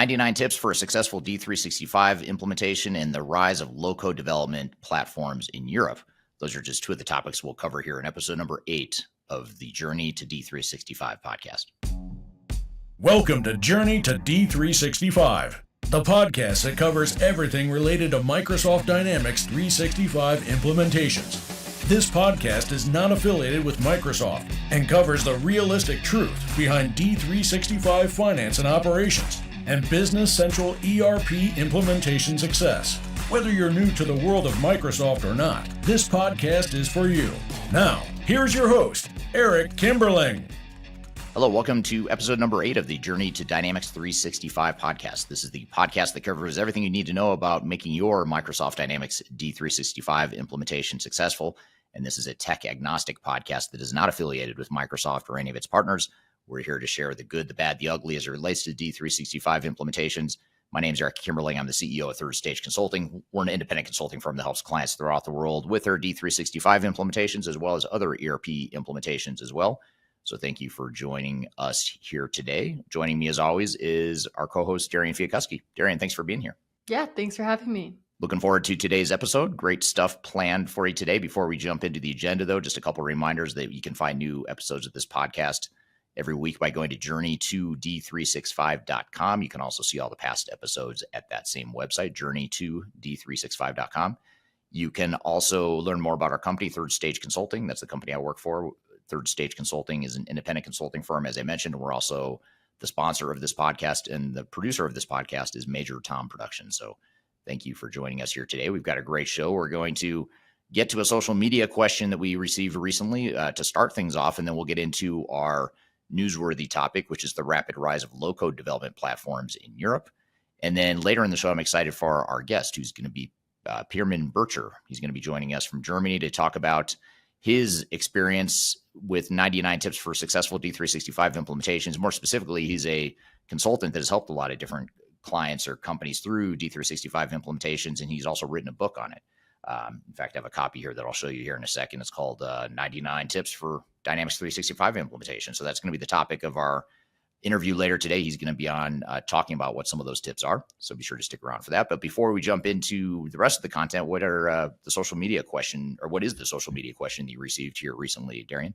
99 tips for a successful D365 implementation and the rise of low-code development platforms in Europe. Those are just two of the topics we'll cover here in episode number 8 of the Journey to D365 podcast. Welcome to Journey to D365, the podcast that covers everything related to Microsoft Dynamics 365 implementations. This podcast is not affiliated with Microsoft and covers the realistic truth behind D365 finance and operations and Business Central ERP implementation success. Whether you're new to the world of Microsoft or not, this podcast is for you. Now, here's your host, Eric Kimberling. Hello, welcome to episode number 8 of the Journey to Dynamics 365 podcast. This is the podcast that covers everything you need to know about making your Microsoft Dynamics D365 implementation successful. And this is a tech-agnostic podcast that is not affiliated with Microsoft or any of its partners. We're here to share the good, the bad, the ugly as it relates to D365 implementations. My name is Eric Kimberling. I'm the CEO of Third Stage Consulting. We're an independent consulting firm that helps clients throughout the world with their D365 implementations as well as other ERP implementations as well. So thank you for joining us here today. Joining me as always is our co-host, Darian Fiakuski. Darian, thanks for being here. Yeah, thanks for having me. Looking forward to today's episode. Great stuff planned for you today. Before we jump into the agenda, though, just a couple of reminders that you can find new episodes of this podcast every week by going to journey2d365.com. You can also see all the past episodes at that same website, journey2d365.com. You can also learn more about our company, Third Stage Consulting. That's the company I work for. Third Stage Consulting is an independent consulting firm, as I mentioned. We're also the sponsor of this podcast, and the producer of this podcast is Major Tom Productions. So thank you for joining us here today. We've got a great show. We're going to get to a social media question that we received recently to start things off, and then we'll get into our newsworthy topic, which is the rapid rise of low-code development platforms in Europe. And then later in the show, I'm excited for our guest, who's going to be Pirmin Bircher. He's going to be joining us from Germany to talk about his experience with 99 tips for successful D365 implementations. More specifically, he's a consultant that has helped a lot of different clients or companies through D365 implementations, and he's also written a book on it. In fact, I have a copy here that I'll show you here in a second. It's called 99 Tips for Dynamics 365 Implementation. So that's going to be the topic of our interview later today. He's going to be on talking about what some of those tips are. So be sure to stick around for that. But before we jump into the rest of the content, what are the social media question, or what is the social media question that you received here recently, Darian?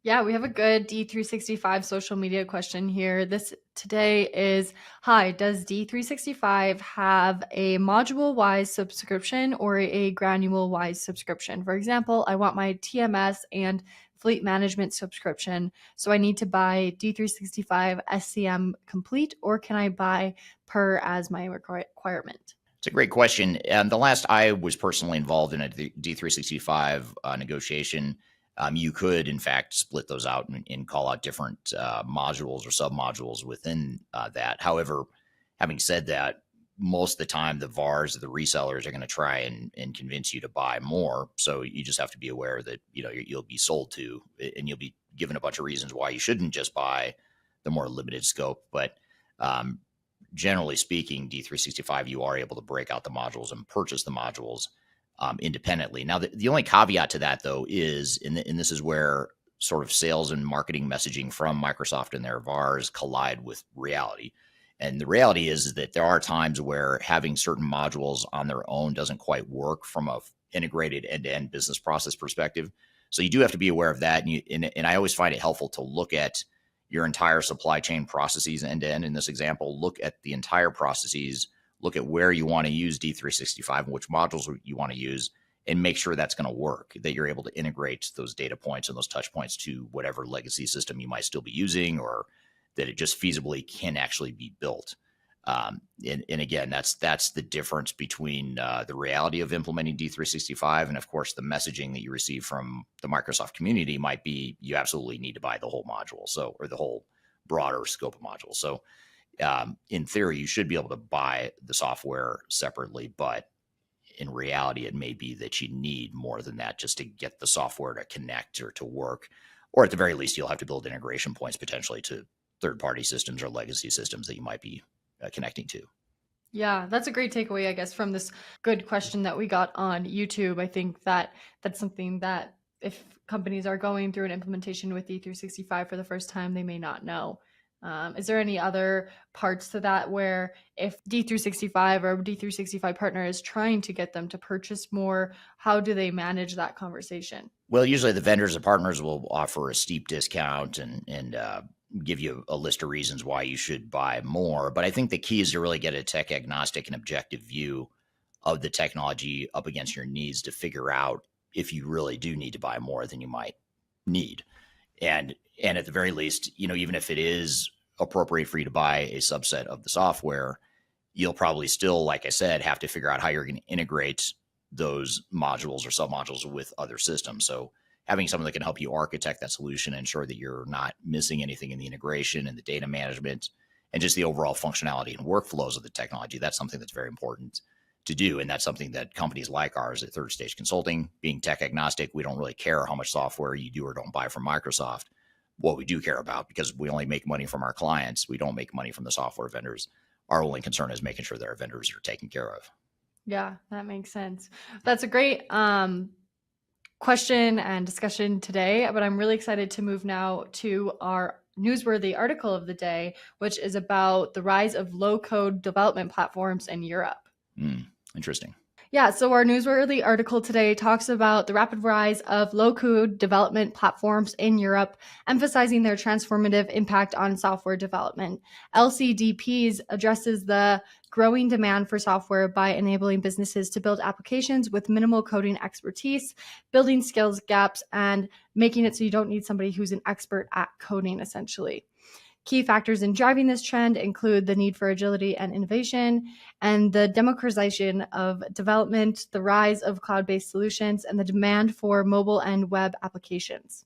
Yeah, we have a good D365 social media question here. This today is, hi, does D365 have a module-wise subscription or a granule-wise subscription? For example, I want my TMS and fleet management subscription, so I need to buy D365 SCM complete, or can I buy per as my requirement? It's a great question. And the last I was personally involved in a D365 negotiation, you could, in fact, split those out and call out different modules or sub-modules within that. However, having said that, most of the time, the VARs, the resellers, are going to try and convince you to buy more. So you just have to be aware that you'll be sold to, and you'll be given a bunch of reasons why you shouldn't just buy the more limited scope. But generally speaking, D365, you are able to break out the modules and purchase the modules independently. Now, the only caveat to that, though, is, and this is where sort of sales and marketing messaging from Microsoft and their VARs collide with reality. And the reality is that there are times where having certain modules on their own doesn't quite work from a integrated end-to-end business process perspective. So you do have to be aware of that. And I always find it helpful to look at your entire supply chain processes end-to-end. In this example, look at the entire processes, look at where you want to use D365 and which modules you want to use, and make sure that's going to work, that you're able to integrate those data points and those touch points to whatever legacy system you might still be using, or that it just feasibly can actually be built. And again, that's the difference between the reality of implementing D365 and, of course, the messaging that you receive from the Microsoft community might be you absolutely need to buy the whole module, or the whole broader scope of modules. So in theory, you should be able to buy the software separately, but in reality, it may be that you need more than that just to get the software to connect or to work, or at the very least, you'll have to build integration points potentially to third-party systems or legacy systems that you might be connecting to. Yeah, that's a great takeaway, I guess, from this good question that we got on YouTube. I think that that's something that if companies are going through an implementation with D365 for the first time, they may not know. Is there any other parts to that where if D365 or D365 partner is trying to get them to purchase more, how do they manage that conversation? Well, usually the vendors and partners will offer a steep discount and give you a list of reasons why you should buy more. But I think the key is to really get a tech agnostic and objective view of the technology up against your needs to figure out if you really do need to buy more than you might need. And at the very least, even if it is appropriate for you to buy a subset of the software, you'll probably still, like I said, have to figure out how you're going to integrate those modules or submodules with other systems. So having someone that can help you architect that solution and ensure that you're not missing anything in the integration and the data management and just the overall functionality and workflows of the technology, that's something that's very important to do. And that's something that companies like ours at Third Stage Consulting, being tech agnostic, we don't really care how much software you do or don't buy from Microsoft. What we do care about, because we only make money from our clients, we don't make money from the software vendors. Our only concern is making sure that our vendors are taken care of. Yeah, that makes sense. That's a great question and discussion today, but I'm really excited to move now to our newsworthy article of the day, which is about the rise of low-code development platforms in Europe. Interesting. Yeah, so our newsworthy article today talks about the rapid rise of low-code development platforms in Europe, emphasizing their transformative impact on software development. LCDPs addresses the growing demand for software by enabling businesses to build applications with minimal coding expertise, building skills gaps, and making it so you don't need somebody who's an expert at coding, essentially. Key factors in driving this trend include the need for agility and innovation, and the democratization of development, the rise of cloud-based solutions, and the demand for mobile and web applications.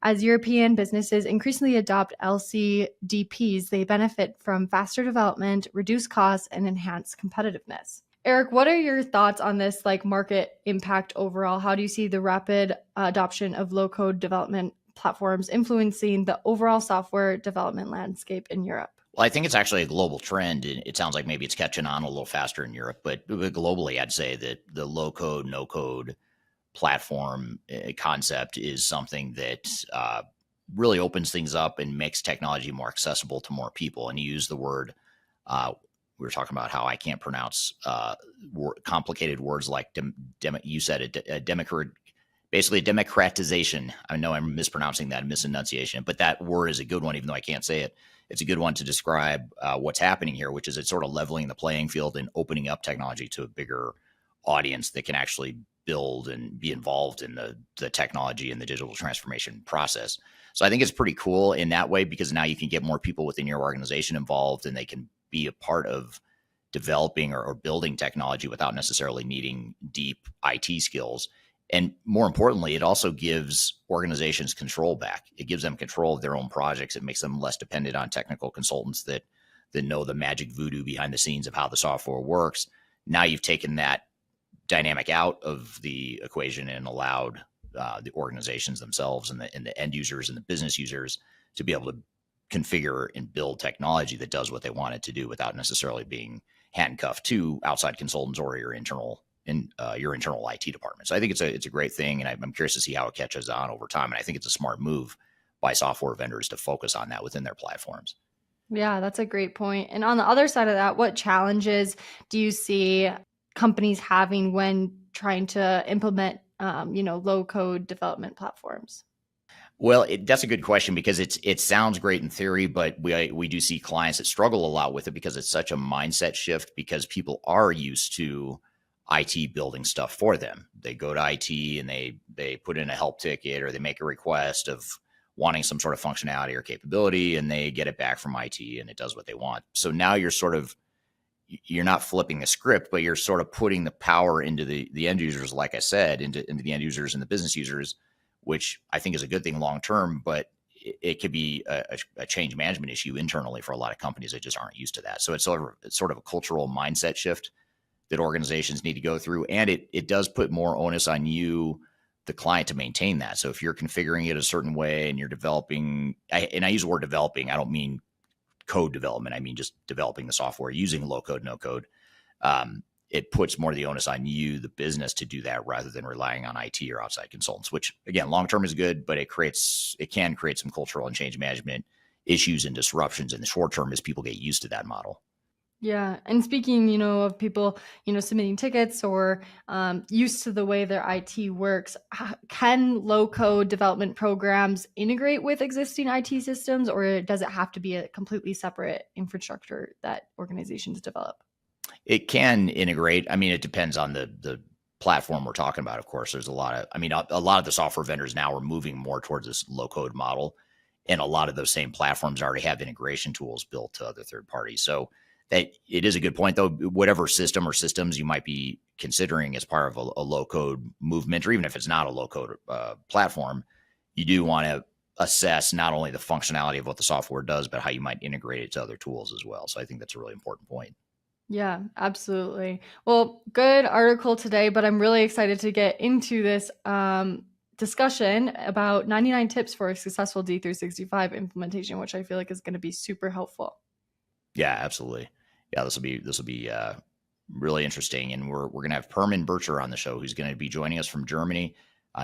As European businesses increasingly adopt LCDPs, they benefit from faster development, reduced costs, and enhanced competitiveness. Eric, what are your thoughts on this market impact overall? How do you see the rapid adoption of low-code development platforms influencing the overall software development landscape in Europe? Well, I think it's actually a global trend. It sounds like maybe it's catching on a little faster in Europe, but globally, I'd say that the low code, no code platform concept is something that really opens things up and makes technology more accessible to more people. And you use the word, we were talking about how I can't pronounce complicated words like you said it, basically democratization. I know I'm mispronouncing that, misenunciation, but that word is a good one, even though I can't say it. It's a good one to describe what's happening here, which is it's sort of leveling the playing field and opening up technology to a bigger audience that can actually build and be involved in the technology and the digital transformation process. So I think it's pretty cool in that way, because now you can get more people within your organization involved and they can be a part of developing or building technology without necessarily needing deep IT skills. And more importantly, it also gives organizations control back. It gives them control of their own projects. It makes them less dependent on technical consultants that know the magic voodoo behind the scenes of how the software works. Now you've taken that dynamic out of the equation and allowed the organizations themselves and the end users and the business users to be able to configure and build technology that does what they want it to do without necessarily being handcuffed to outside consultants or your internal IT department. So I think it's a great thing, and I'm curious to see how it catches on over time. And I think it's a smart move by software vendors to focus on that within their platforms. Yeah, that's a great point. And on the other side of that, what challenges do you see companies having when trying to implement, low-code development platforms? Well, that's a good question, because it sounds great in theory, but we do see clients that struggle a lot with it because it's such a mindset shift, because people are used to IT building stuff for them. They go to IT and they put in a help ticket, or they make a request of wanting some sort of functionality or capability, and they get it back from IT and it does what they want. So now you're not flipping the script, but you're sort of putting the power into the end users, like I said, into the end users and the business users, which I think is a good thing long term, but it could be a change management issue internally for a lot of companies that just aren't used to that. So it's sort of a cultural mindset shift that organizations need to go through. And it does put more onus on you, the client, to maintain that. So if you're configuring it a certain way and you're developing, and I use the word developing, I don't mean code development. I mean just developing the software using low code, no code. It puts more of the onus on you, the business, to do that rather than relying on IT or outside consultants, which again, long-term is good, but it can create some cultural and change management issues and disruptions in the short term as people get used to that model. Yeah. And speaking, of people, submitting tickets or used to the way their IT works, can low code development programs integrate with existing IT systems, or does it have to be a completely separate infrastructure that organizations develop? It can integrate. I mean, it depends on the platform we're talking about. Of course, there's a lot of the software vendors now are moving more towards this low code model, and a lot of those same platforms already have integration tools built to other third parties. So that it is a good point, though. Whatever system or systems you might be considering as part of a low code movement, or even if it's not a low code platform, you do want to assess not only the functionality of what the software does, but how you might integrate it to other tools as well. So I think that's a really important point. Yeah, absolutely. Well, good article today, but I'm really excited to get into this discussion about 99 tips for a successful D365 implementation, which I feel like is going to be super helpful. Yeah, absolutely. Yeah, this will be really interesting, and we're going to have Pirmin Bircher on the show, who's going to be joining us from Germany.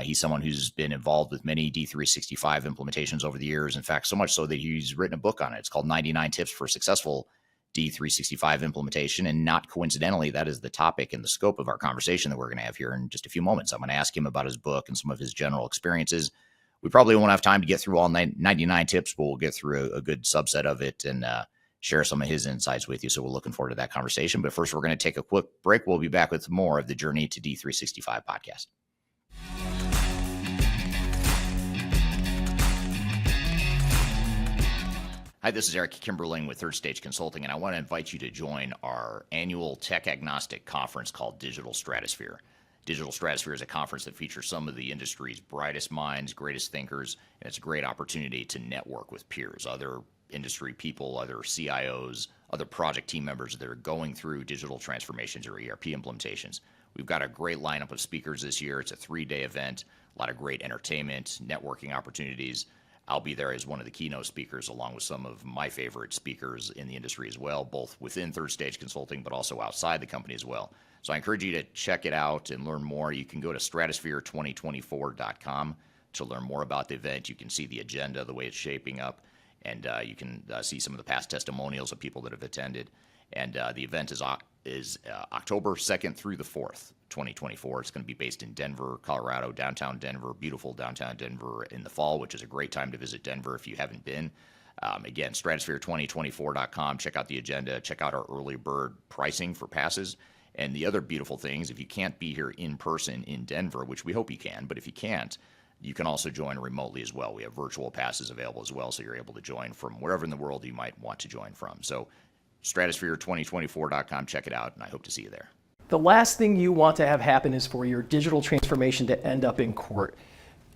He's someone who's been involved with many D365 implementations over the years. In fact, so much so that he's written a book on it. It's called 99 Tips for Successful D365 Implementation. And not coincidentally, that is the topic and the scope of our conversation that we're going to have here in just a few moments. I'm going to ask him about his book and some of his general experiences. We probably won't have time to get through all 99 tips, but we'll get through a good subset of it and share some of his insights with you. So we're looking forward to that conversation. But first, we're going to take a quick break. We'll be back with more of the Journey to D365 podcast. Hi, this is Eric Kimberling with Third Stage Consulting, and I want to invite you to join our annual tech agnostic conference called Digital Stratosphere. Digital Stratosphere is a conference that features some of the industry's brightest minds, greatest thinkers, and it's a great opportunity to network with peers, other industry people, other CIOs, other project team members that are going through digital transformations or ERP implementations. We've got a great lineup of speakers this year. It's a 3-day event, a lot of great entertainment, networking opportunities. I'll be there as one of the keynote speakers, along with some of my favorite speakers in the industry as well, both within Third Stage Consulting, but also outside the company as well. So I encourage you to check it out and learn more. You can go to stratosphere2024.com to learn more about the event. You can see the agenda, the way it's shaping up, and you can see some of the past testimonials of people that have attended. And the event is October 2nd through the 4th, 2024. It's going to be based in Denver, Colorado, downtown Denver, beautiful downtown Denver in the fall, which is a great time to visit Denver if you haven't been. Again, stratosphere2024.com. Check out the agenda. Check out our early bird pricing for passes. And the other beautiful things, if you can't be here in person in Denver, which we hope you can, but if you can't, you can also join remotely as well. We have virtual passes available as well, so you're able to join from wherever in the world you might want to join from. So stratosphere2024.com, check it out, and I hope to see you there. The last thing you want to have happen is for your digital transformation to end up in court.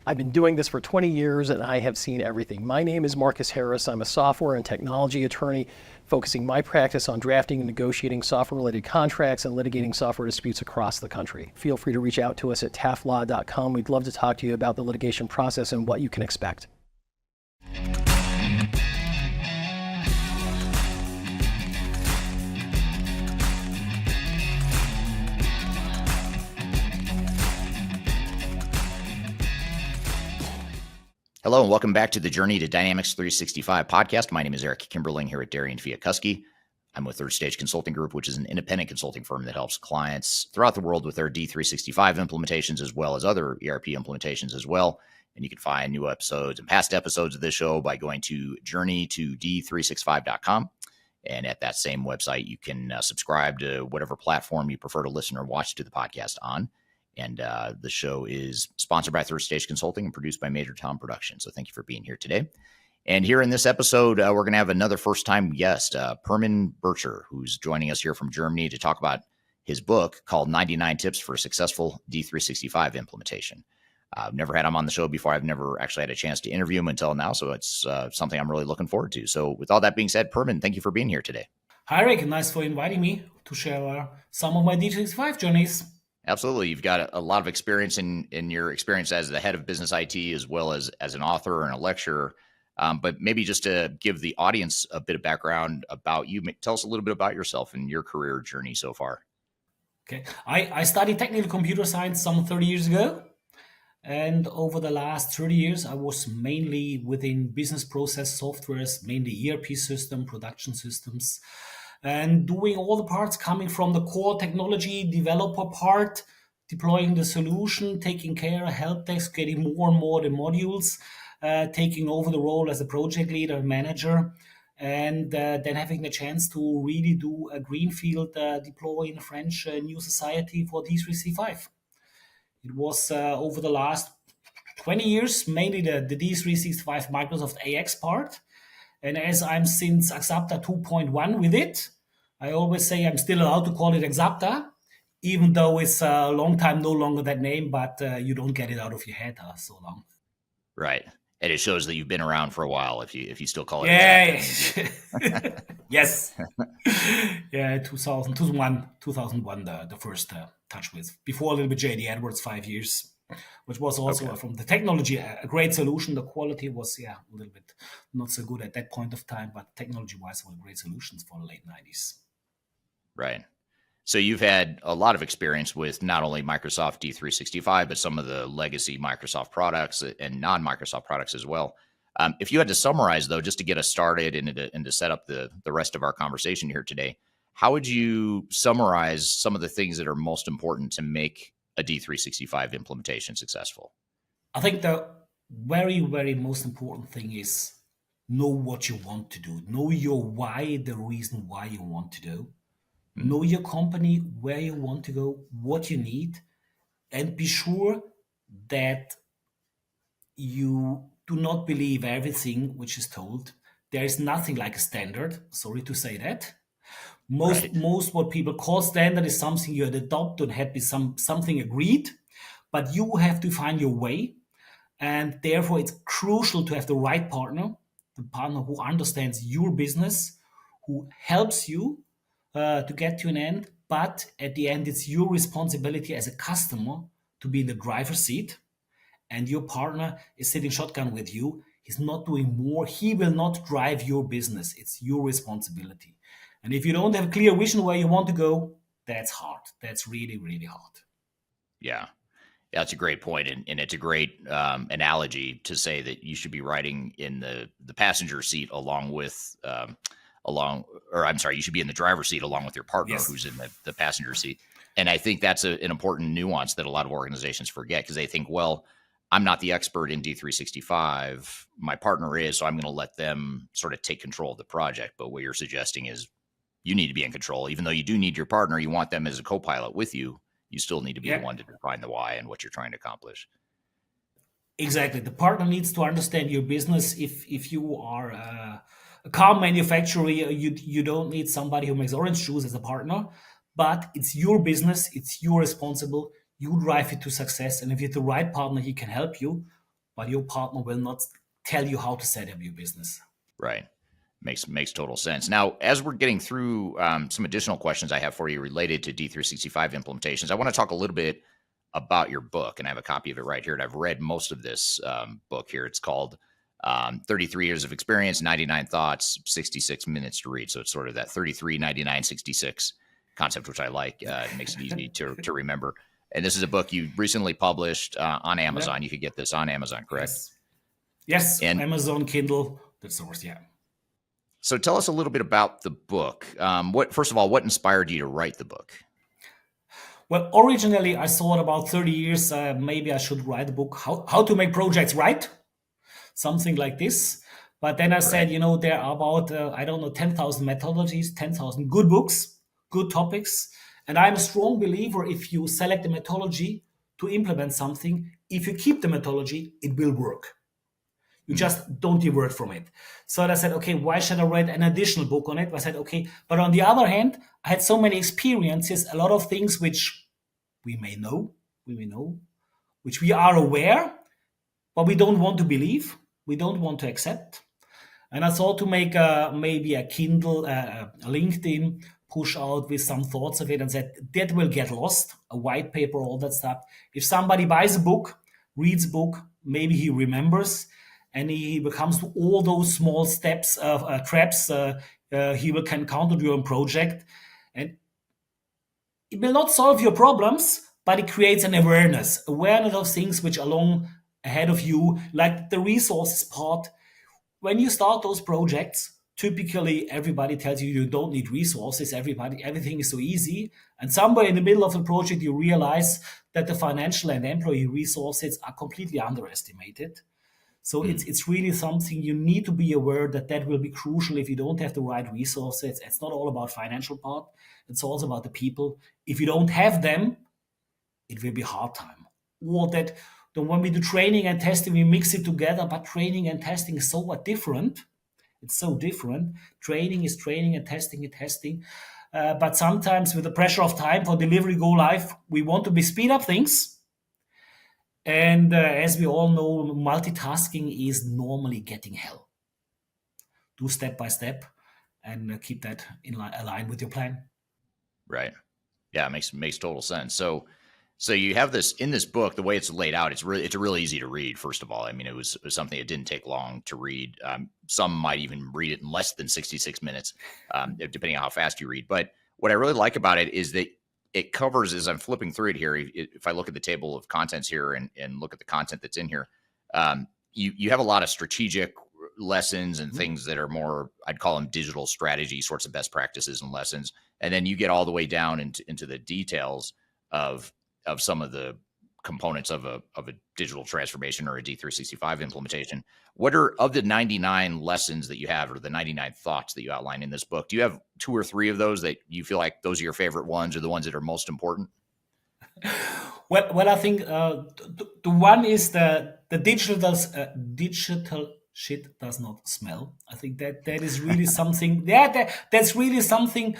I've been doing this for 20 years and I have seen everything. My name is Marcus Harris. I'm a software and technology attorney focusing my practice on drafting and negotiating software-related contracts and litigating software disputes across the country. Feel free to reach out to us at taftlaw.com. We'd love to talk to you about the litigation process and what you can expect. Hello, and welcome back to the Journey to Dynamics 365 podcast. My name is Eric Kimberling here at Darian Fiakuski. I'm with Third Stage Consulting Group, which is an independent consulting firm that helps clients throughout the world with their D365 implementations, as well as other ERP implementations as well. And you can find new episodes and past episodes of this show by going to journey2d365.com. And at that same website, you can subscribe to whatever platform you prefer to listen or watch to the podcast on. And the show is sponsored by Third Stage Consulting and produced by Major Tom Productions. So thank you for being here today. And here in this episode, we're going to have another first-time guest, Pirmin Bircher, who's joining us here from Germany to talk about his book called 99 Tips for a Successful D365 Implementation. I've never had him on the show before. I've never actually had a chance to interview him until now, so it's something I'm really looking forward to. So with all that being said, Pirmin, thank you for being here today. Hi, Rick. Nice for inviting me to share some of my D365 journeys. Absolutely. You've got a lot of experience in your experience as the head of business IT, as well as an author and a lecturer. But maybe just to give the audience a bit of background about you, tell us a little bit about yourself and your career journey so far. Okay. I studied technical computer science some 30 years ago. And over the last 30 years, I was mainly within business process softwares, mainly ERP system, production systems, and doing all the parts coming from the core technology developer part, deploying the solution, taking care of help desk, getting more and more the modules, taking over the role as a project leader, manager, and then having the chance to really do a greenfield deploy in a French new society for D365. It was over the last 20 years, mainly the D365 Microsoft AX part. And as I'm since Axapta 2.1 with it, I always say I'm still allowed to call it Axapta, even though it's a long time no longer that name, but you don't get it out of your head so long. Right. And it shows that you've been around for a while if you still call it Yeah. Axapta. Yes. Yeah, 2001, the first touch with. Before a little bit JD Edwards, 5 years, which was also from the technology, a great solution. The quality was, a little bit not so good at that point of time, but technology-wise, were great solutions for the late 90s. Right. So you've had a lot of experience with not only Microsoft D365, but some of the legacy Microsoft products and non-Microsoft products as well. If you had to summarize, though, just to get us started and to set up the rest of our conversation here today, how would you summarize some of the things that are most important to make a D365 implementation successful? I think the very, very most important thing is know what you want to do. Know your why, the reason why you want to do. Know your company, where you want to go, what you need, and be sure that you do not believe everything which is told. There is nothing like a standard. Sorry to say that. Most what people call standard is something you had adopted, had be something agreed, but you have to find your way. And therefore, it's crucial to have the right partner, the partner who understands your business, who helps you to get to an end. But at the end, it's your responsibility as a customer to be in the driver's seat. And your partner is sitting shotgun with you. He's not doing more. He will not drive your business. It's your responsibility. And if you don't have a clear vision where you want to go, that's hard. That's really, really hard. Yeah. That's a great point, and it's a great analogy to say that you should be riding in the passenger seat you should be in the driver's seat along with your partner who's in the passenger seat. And I think that's an important nuance that a lot of organizations forget, because they think, well, I'm not the expert in D365. My partner is, so I'm going to let them sort of take control of the project. But what you're suggesting is you need to be in control. Even though you do need your partner, you want them as a co-pilot with you. You still need to be the one to define the why and what you're trying to accomplish. Exactly. The partner needs to understand your business. If you are a car manufacturer, you don't need somebody who makes orange juice as a partner, but it's your business. It's your responsible. You drive it to success. And if you have the right partner, he can help you, but your partner will not tell you how to set up your business. Right. Makes total sense. Now, as we're getting through some additional questions I have for you related to D365 implementations, I want to talk a little bit about your book, and I have a copy of it right here, and I've read most of this book here. It's called 33 Years of Experience, 99 Thoughts, 66 Minutes to Read. So it's sort of that 33, 99, 66 concept, which I like. It makes it easy to remember. And this is a book you recently published on Amazon. You could get this on Amazon, correct? Yes. And Amazon, Kindle, the source, So tell us a little bit about the book. First of all, what inspired you to write the book? Well, originally I thought about 30 years, maybe I should write a book, how to make projects right, something like this. But then I said, there are about, 10,000 methodologies, 10,000 good books, good topics. And I'm a strong believer, if you select a methodology to implement something, if you keep the methodology, it will work. You just don't divert from it. So I said, okay, why should I write an additional book on it? I said, okay, but on the other hand, I had so many experiences, a lot of things which we may know, which we are aware, but we don't want to believe, we don't want to accept. And I thought to make maybe a Kindle, a LinkedIn push out with some thoughts of it, and said that will get lost, a white paper, all that stuff. If somebody buys a book, reads a book, maybe he remembers, and he comes to all those small steps, traps he can encounter during project. And it will not solve your problems, but it creates an awareness of things which are long ahead of you, like the resources part. When you start those projects, typically everybody tells you don't need resources, everything is so easy. And somewhere in the middle of the project, you realize that the financial and employee resources are completely underestimated. So it's really something you need to be aware that will be crucial if you don't have the right resources. It's not all about financial part. It's also about the people. If you don't have them, it will be hard time. Or that when we do training and testing, we mix it together, but training and testing is so different. It's so different. Training is training and testing is testing. But sometimes with the pressure of time for delivery go live, we want to speed up things. And as we all know, multitasking is normally getting hell. Do step by step and keep that aligned with your plan. Right. Yeah, it makes total sense. So you have this in this book, the way it's laid out, it's really easy to read. First of all, I mean, it was something that didn't take long to read. Some might even read it in less than 66 minutes, depending on how fast you read. But what I really like about it is that it covers, as I'm flipping through it here, if I look at the table of contents here and look at the content that's in here, you have a lot of strategic lessons and things that are more, I'd call them digital strategy sorts of best practices and lessons. And then you get all the way down into the details of some of the components of a digital transformation or a D365 implementation. What are, of the 99 lessons that you have, or the 99 thoughts that you outline in this book, do you have 2 or 3 of those that you feel like those are your favorite ones, or the ones that are most important? Well, I think the one is the digital shit does not smell. I think that is really something. That's really something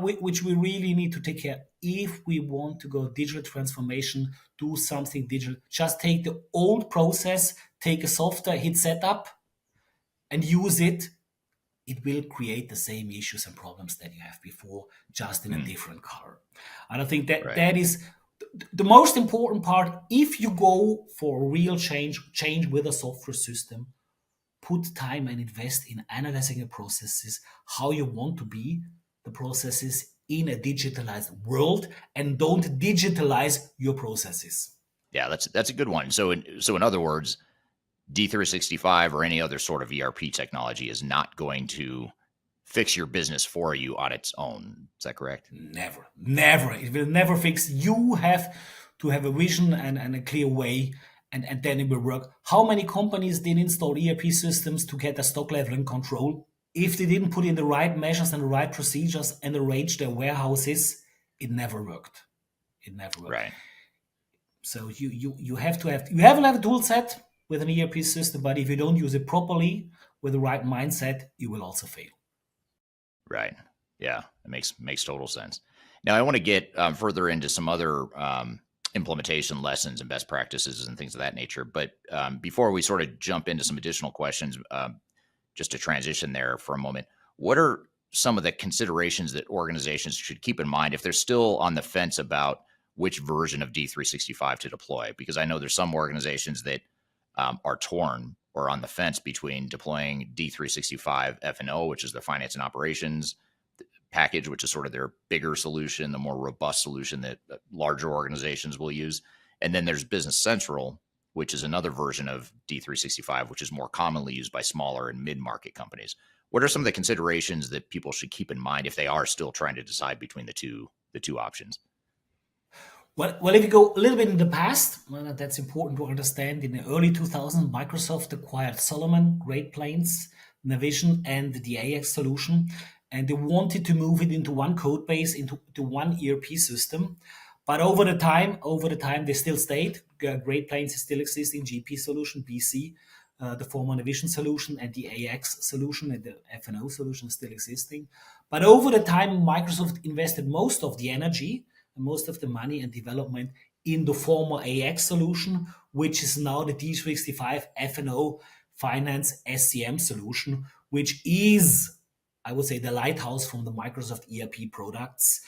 which we really need to take care. If we want to go digital transformation, do something digital. Just take the old process, take a software, hit setup, and use it. It will create the same issues and problems that you have before, just in a different color. And I think that is the most important part. If you go for real change with a software system, put time and invest in analyzing the processes, how you want to be the processes in a digitalized world, and don't digitalize your processes. Yeah, that's a good one. So in other words, D365 or any other sort of ERP technology is not going to fix your business for you on its own. Is that correct? Never. It will never fix. You have to have a vision and a clear way, and then it will work. How many companies did install ERP systems to get a stock level in control? If they didn't put in the right measures and the right procedures and arrange their warehouses, it never worked. Right. So you have to have a tool set with an ERP system, but if you don't use it properly with the right mindset, you will also fail. Right. Yeah, it makes total sense. Now, I want to get further into some other implementation lessons and best practices and things of that nature. But before we sort of jump into some additional questions, just to transition there for a moment, what are some of the considerations that organizations should keep in mind if they're still on the fence about which version of D365 to deploy? Because I know there's some organizations that are torn or on the fence between deploying D365 F&O, which is their finance and operations package, which is sort of their bigger solution, the more robust solution that larger organizations will use. And then there's Business Central, which is another version of D365, which is more commonly used by smaller and mid-market companies. What are some of the considerations that people should keep in mind if they are still trying to decide between the two options? Well, if you go a little bit in the past, that's important to understand. In the early 2000s, Microsoft acquired Solomon, Great Plains, Navision, and the AX solution, and they wanted to move it into one code base, into one ERP system. But over the time, they still stayed. Great Plains is still existing, GP solution, BC, the former Navision solution, and the AX solution and the F&O solution is still existing. But over the time, Microsoft invested most of the energy, most of the money and development in the former AX solution, which is now the D365 F&O Finance SCM solution, which is, I would say, the lighthouse from the Microsoft ERP products.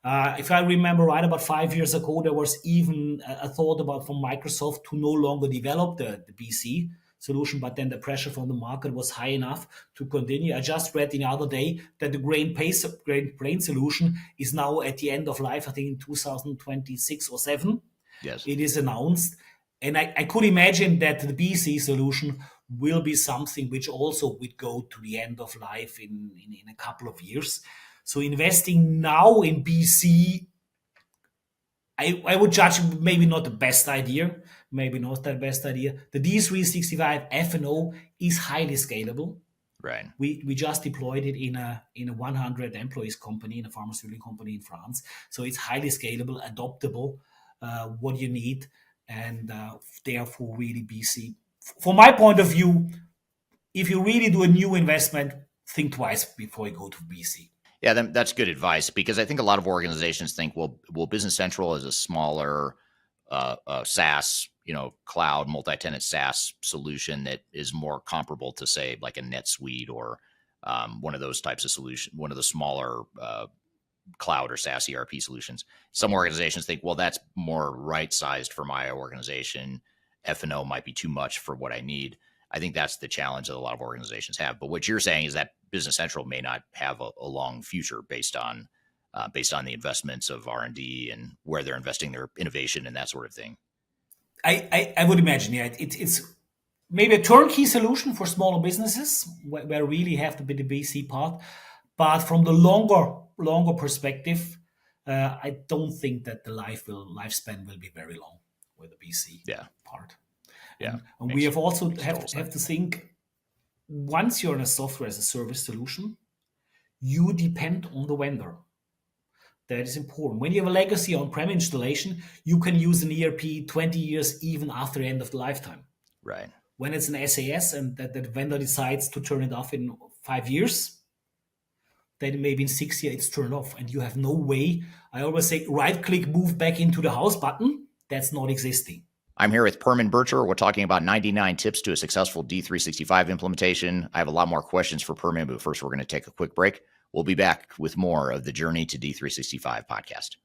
If I remember right, about 5 years ago, there was even a thought about from Microsoft to no longer develop the BC solution, but then the pressure from the market was high enough to continue. I just read the other day that the grain brain solution is now at the end of life, I think in 2026 or 7. Yes. It is announced. And I could imagine that the BC solution will be something which also would go to the end of life in a couple of years. So investing now in BC, I would judge maybe not the best idea. Maybe not the best idea. The D365 F&O is highly scalable. Right. We just deployed it in a 100 employees company, in a pharmaceutical company in France. So it's highly scalable, adoptable, what you need, and therefore really BC. From my point of view, if you really do a new investment, think twice before you go to BC. Yeah, that's good advice, because I think a lot of organizations think, well, Business Central is a smaller SaaS, cloud multi-tenant SaaS solution that is more comparable to, say, like a NetSuite or one of those types of solution, one of the smaller cloud or SaaS ERP solutions. Some organizations think, well, that's more right-sized for my organization. F&O might be too much for what I need. I think that's the challenge that a lot of organizations have. But what you're saying is that Business Central may not have a long future based on the investments of R&D and where they're investing their innovation and that sort of thing. I would imagine, yeah, it's maybe a turnkey solution for smaller businesses where really have to be the BC part. But from the longer perspective, I don't think that the lifespan will be very long with the BC part. Yeah, and we have also have to think, once you're in a software as a service solution, you depend on the vendor. That is important. When you have a legacy on-prem installation, you can use an ERP 20 years even after the end of the lifetime. Right. When it's an SAS and that vendor decides to turn it off in 5 years, then maybe in 6 years it's turned off and you have no way. I always say right-click, move back into the house button. That's not existing. I'm here with Pirmin Bircher. We're talking about 99 tips to a successful D365 implementation. I have a lot more questions for Pirmin, but first we're going to take a quick break. We'll be back with more of the Journey to D365 podcast.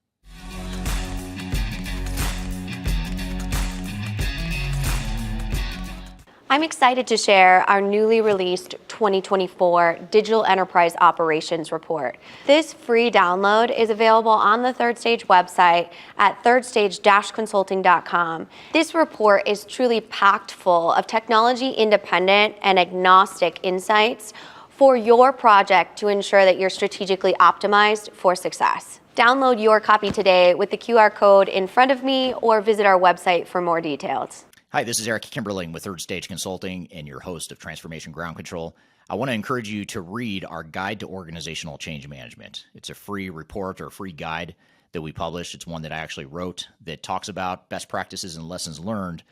I'm excited to share our newly released 2024 Digital Enterprise Operations Report. This free download is available on the Third Stage website at thirdstage-consulting.com. This report is truly packed full of technology-independent and agnostic insights for your project to ensure that you're strategically optimized for success. Download your copy today with the QR code in front of me or visit our website for more details. Hi, this is Eric Kimberling with Third Stage Consulting and your host of Transformation Ground Control. I want to encourage you to read our Guide to Organizational Change Management. It's a free report or free guide that we publish. It's one that I actually wrote that talks about best practices and lessons learned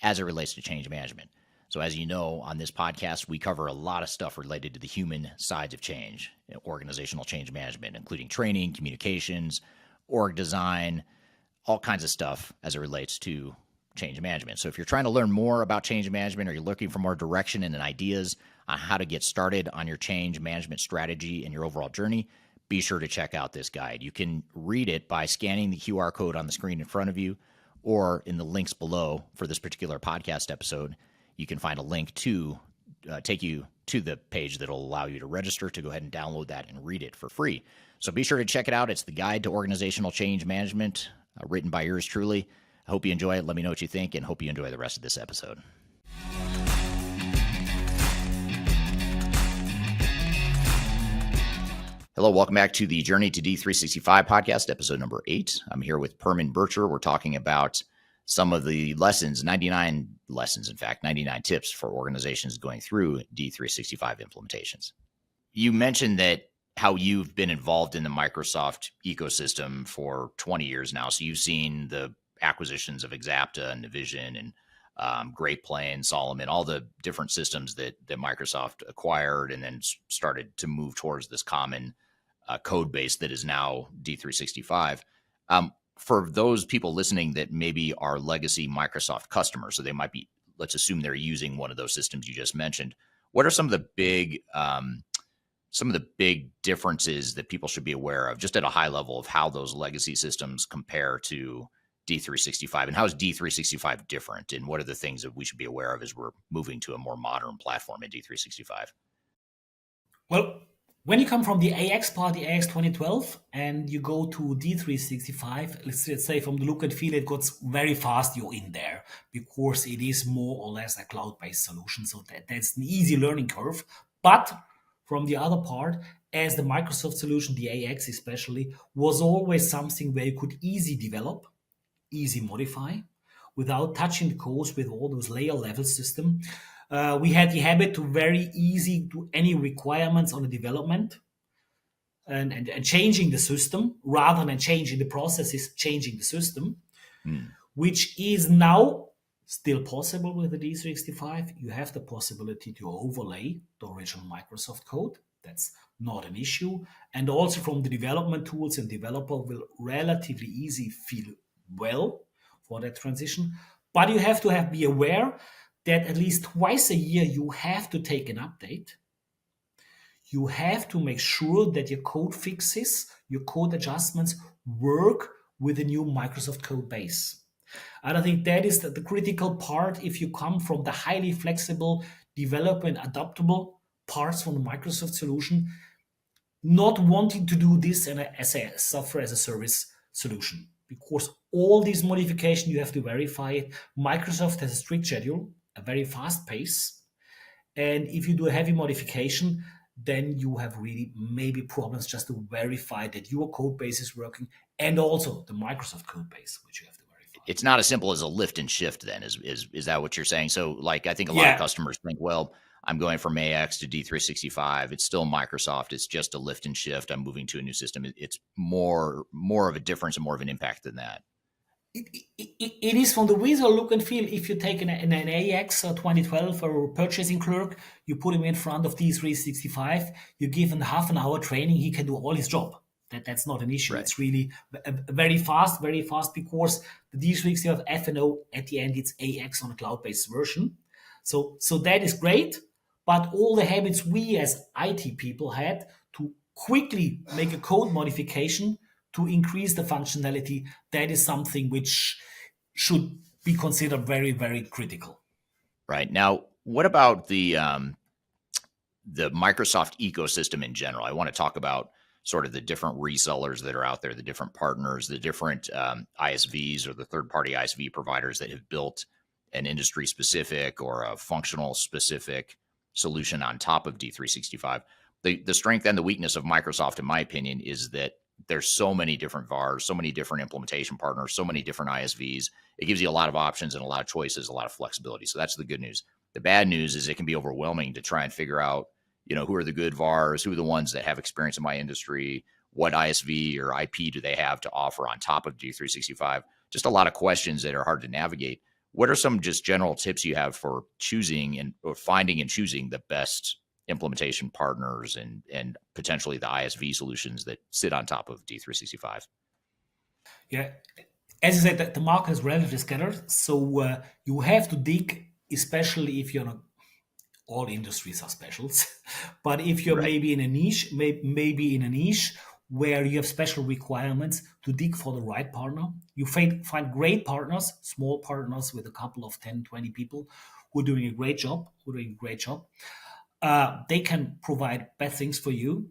as it relates to change management. So as you know, on this podcast, we cover a lot of stuff related to the human sides of change, organizational change management, including training, communications, org design, all kinds of stuff as it relates to change management. So if you're trying to learn more about change management or you're looking for more direction and ideas on how to get started on your change management strategy and your overall journey, be sure to check out this guide. You can read it by scanning the QR code on the screen in front of you or in the links below for this particular podcast episode. You can find a link to take you to the page that will allow you to register to go ahead and download that and read it for free. So be sure to check it out. It's the Guide to Organizational Change Management, written by yours truly. I hope you enjoy it. Let me know what you think, and hope you enjoy the rest of this episode. Hello, welcome back to the Journey to D365 podcast, episode number 8. I'm here with Pirmin Bircher. We're talking about some of the lessons, 99 lessons, in fact, 99 tips for organizations going through D365 implementations. You mentioned that how you've been involved in the Microsoft ecosystem for 20 years now. So you've seen the acquisitions of Exapta and Navision and Great Plains, Solomon, all the different systems that Microsoft acquired and then started to move towards this common code base that is now D365. For those people listening that maybe are legacy Microsoft customers, so they might be, let's assume they're using one of those systems you just mentioned, what are some of the big differences that people should be aware of, just at a high level, of how those legacy systems compare to D365, and how is D365 different, and what are the things that we should be aware of as we're moving to a more modern platform in D365? Well, when you come from the AX part, the AX 2012, and you go to D365, let's say from the look and feel, it got very fast you're in there because it is more or less a cloud-based solution. So that's an easy learning curve. But from the other part, as the Microsoft solution, the AX especially, was always something where you could easy develop, easy modify, without touching the codes with all those layer level system. We had the habit to very easy do any requirements on the development and changing the system rather than changing the processes, changing the system, which is now still possible with the D365. You have the possibility to overlay the original Microsoft code. That's not an issue. And also from the development tools, and developer will relatively easy feel well for that transition. But you have to be aware that at least twice a year you have to take an update. You have to make sure that your code fixes, your code adjustments work with the new Microsoft code base. And I think that is the critical part if you come from the highly flexible, development adaptable parts from the Microsoft solution, not wanting to do this as a software as a service solution. Because all these modifications, you have to verify it. Microsoft has a strict schedule, a very fast pace. And if you do a heavy modification, then you have really maybe problems just to verify that your code base is working, and also the Microsoft code base, which you have to verify. It's not as simple as a lift and shift then, is that what you're saying? So like, I think a lot of customers think, well, I'm going from AX to D365. It's still Microsoft. It's just a lift and shift. I'm moving to a new system. It's more of a difference and more of an impact than that. It is from the visual look and feel. If you take an AX 2012 or purchasing clerk, you put him in front of D365, you give him half an hour training, he can do all his job. That's not an issue. Right. It's really very fast because the D365 F&O at the end, it's AX on a cloud-based version. So that is great. But all the habits we as IT people had to quickly make a code modification to increase the functionality, that is something which should be considered very, very critical. Right. Now, what about the Microsoft ecosystem in general? I want to talk about sort of the different resellers that are out there, the different partners, the different ISVs or the third-party ISV providers that have built an industry-specific or a functional-specific solution on top of D365. The strength and the weakness of Microsoft, in my opinion, is that there's so many different VARs, so many different implementation partners, so many different ISVs. It gives you a lot of options and a lot of choices, a lot of flexibility. So that's the good news. The bad news is it can be overwhelming to try and figure out, who are the good VARs, who are the ones that have experience in my industry, what ISV or IP do they have to offer on top of D365? Just a lot of questions that are hard to navigate. What are some just general tips you have for choosing or finding and choosing the best implementation partners and potentially the ISV solutions that sit on top of D365? Yeah, as I said, the market is relatively scattered, so you have to dig, especially if you're not. All industries are specials, but if you're maybe in a niche, where you have special requirements, to dig for the right partner. You find great partners, small partners with a couple of 10, 20 people who are doing a great job. They can provide bad things for you.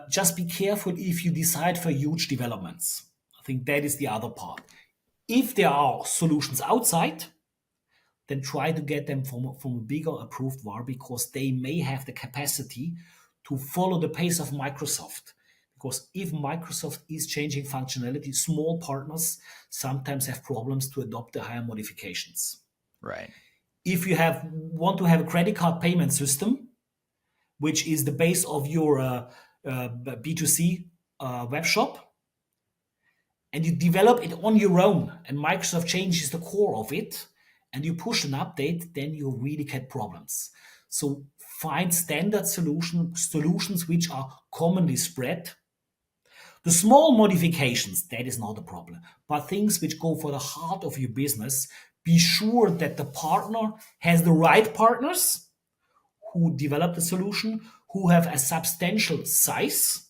Just be careful if you decide for huge developments. I think that is the other part. If there are solutions outside, then try to get them from a bigger approved VAR, because they may have the capacity to follow the pace of Microsoft. Because if Microsoft is changing functionality, small partners sometimes have problems to adopt the higher modifications. Right. If you want to have a credit card payment system, which is the base of your B2C web shop, and you develop it on your own, and Microsoft changes the core of it, and you push an update, then you really get problems. So find standard solutions which are commonly spread. The small modifications, that is not a problem. But things which go for the heart of your business, be sure that the partner has the right partners who develop the solution, who have a substantial size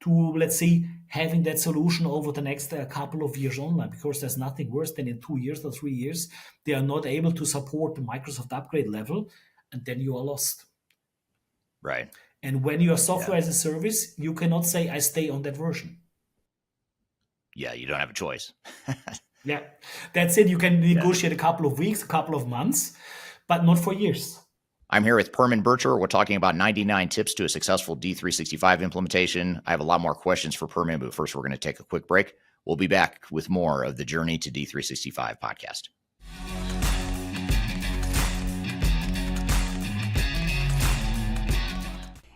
to, let's say, having that solution over the next couple of years online, because there's nothing worse than in 2 years or 3 years, they are not able to support the Microsoft upgrade level, and then you are lost. Right. And when you are software as a service, you cannot say, I stay on that version. Yeah, you don't have a choice. Yeah, that's it. You can negotiate a couple of weeks, a couple of months, but not for years. I'm here with Pirmin Bircher. We're talking about 99 tips to a successful D365 implementation. I have a lot more questions for Pirmin, but first we're going to take a quick break. We'll be back with more of the Journey to D365 podcast.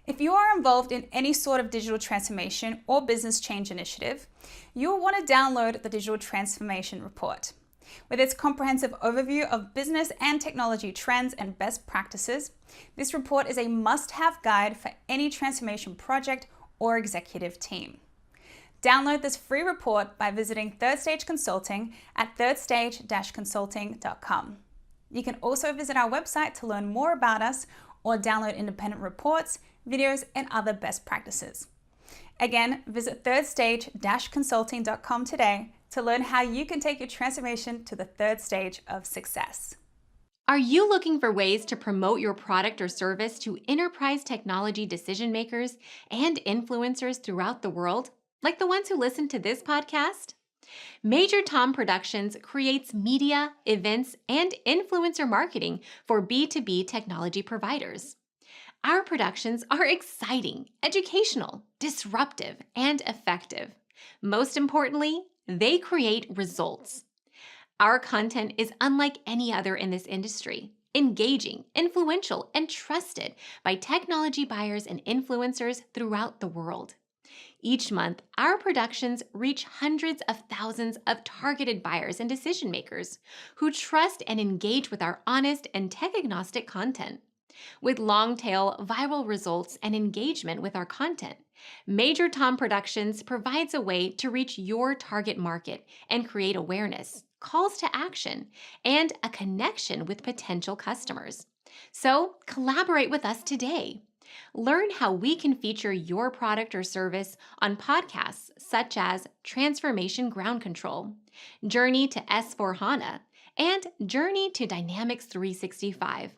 If you are involved in any sort of digital transformation or business change initiative, you will want to download the Digital Transformation Report. With its comprehensive overview of business and technology trends and best practices, this report is a must-have guide for any transformation project or executive team. Download this free report by visiting Third Stage Consulting at thirdstage-consulting.com. You can also visit our website to learn more about us or download independent reports, videos, and other best practices. Again, visit thirdstage-consulting.com today to learn how you can take your transformation to the third stage of success. Are you looking for ways to promote your product or service to enterprise technology decision makers and influencers throughout the world, like the ones who listen to this podcast? Major Tom Productions creates media, events, and influencer marketing for B2B technology providers. Our productions are exciting, educational, disruptive, and effective. Most importantly, they create results. Our content is unlike any other in this industry, engaging, influential, and trusted by technology buyers and influencers throughout the world. Each month, our productions reach hundreds of thousands of targeted buyers and decision makers who trust and engage with our honest and tech-agnostic content. With long-tail viral results and engagement with our content, Major Tom Productions provides a way to reach your target market and create awareness, calls to action, and a connection with potential customers. So collaborate with us today. Learn how we can feature your product or service on podcasts such as Transformation Ground Control, Journey to S/4HANA, and Journey to Dynamics 365.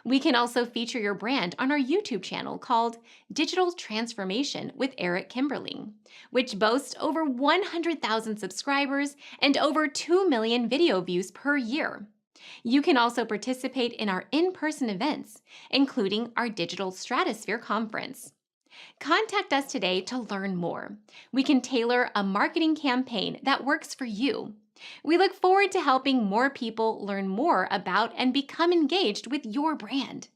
We can also feature your brand on our YouTube channel called Digital Transformation with Eric Kimberling, which boasts over 100,000 subscribers and over 2 million video views per year. You can also participate in our in-person events, including our Digital Stratosphere Conference. Contact us today to learn more. We can tailor a marketing campaign that works for you. We look forward to helping more people learn more about and become engaged with your brand.